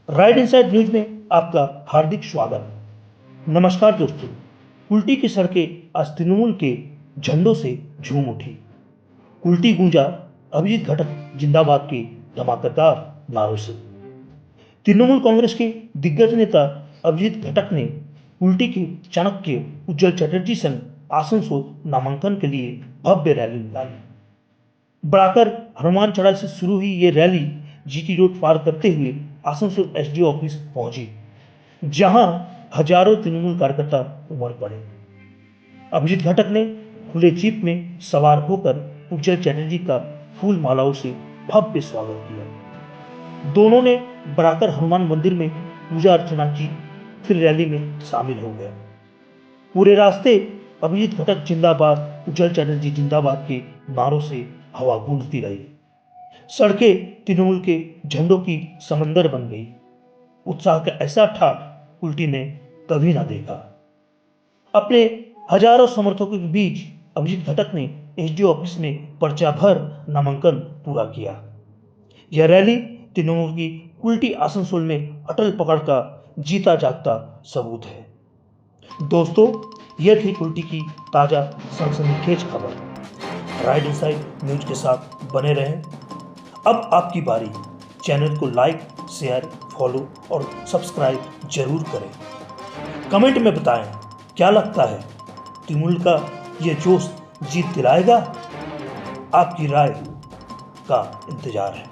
Right inside news में आपका हार्दिक स्वागत। नमस्कार दोस्तों, कुल्टी की सड़कें आज तृणमूल के झंडों से झूम उठी। कुल्टी गूंजा अभिजीत घटक जिंदाबाद के धमाकेदार नारों से। तृणमूल कांग्रेस के दिग्गज नेता अभिजीत घटक ने कुल्टी के चाणक्य उज्जवल चटर्जी संग आसनसोल नामांकन के लिए भव्य रैली निकाली। बढ़ाकर हनुमान चौराहे से शुरू हुई ये रैली जीटी रोड पार करते हुए आसनसोल एसडीओ ऑफिस पहुंची, जहां हजारों तृणमूल कार्यकर्ता उमड़ पड़े। अभिजीत घटक ने खुले जीप में सवार होकर उज्जवल चटर्जी का फूल मालाओं से भव्य स्वागत किया। दोनों ने बढ़ाकर हनुमान मंदिर में पूजा अर्चना की, फिर रैली में शामिल हो गए। पूरे रास्ते अभिजीत घटक जिंदाबाद, उज्जवल चटर्जी जिंदाबाद के नारों से हवा गूंजती रही। सड़कें तृणमूल के झंडों की समंदर बन गई। उत्साह का ऐसा ठाठ कुल्टी ने कभी ना देखा। अपने हजारों समर्थकों के बीच अभिजीत घटक ने एसडीओ ऑफिस में पर्चा भर नामांकन पूरा किया। यह रैली तृणमूल की कुल्टी आसनसोल में अटल पकड़ का जीता जागता सबूत है। दोस्तों, यह थी कुल्टी की ताजा सनसनीखेज खबर। राइट इनसाइड न्यूज के साथ बने रहें। अब आपकी बारी। चैनल को लाइक, शेयर, फॉलो और सब्सक्राइब जरूर करें। कमेंट में बताएं क्या लगता है, तृणमूल का ये जोश जीत दिलाएगा? आपकी राय का इंतजार है।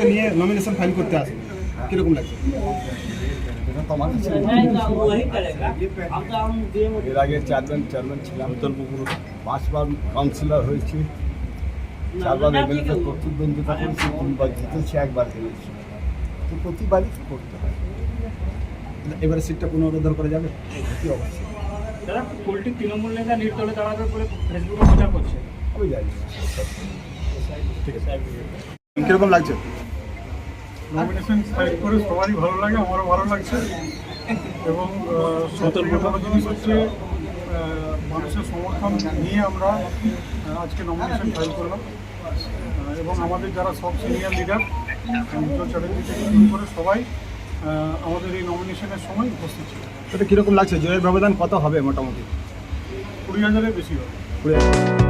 নিয়ে নমিনেশন ফাইল করতে আসে কিরকম লাগছে? এর আগে চেয়ারম্যান ছিলাম, 5বার কাউন্সিলর হয়েছি, 4বার এমএলএতে প্রতিদ্বন্দ্বিতা করেছি, 3বার জিতেছি, 1বার হেরেছি। তো প্রতিবারই তো করতে হয়। এবারে সিটটা পুনরুদ্ধার করা যাবে? কি অবশ্যই দাদা, কুলটি তৃণমূল নেতা নির্দলে দাঁড়াবে বলে ফেসবুকে প্রচার করছে। আমি জানি না। ঠিক আছে, কিরকম লাগছে? নমিনেশন ফাইল করে সবারই ভালো লাগে, আমারও ভালো লাগছে। এবং সবথেকে বড় জিনিস হচ্ছে মানুষের সমর্থন নিয়ে আমরা আজকে নমিনেশন ফাইল করলাম। এবং আমাদের যারা সব সিনিয়র লিডার উজ্জ্বল চ্যাটার্জি থেকে শুরু করে সবাই আমাদের এই নমিনেশনের সময় উপস্থিত ছিল। সেটা কিরকম লাগছে? জয়ের ব্যবধান কত হবে মোটামুটি? 20,000-এর বেশি হবে। 20,000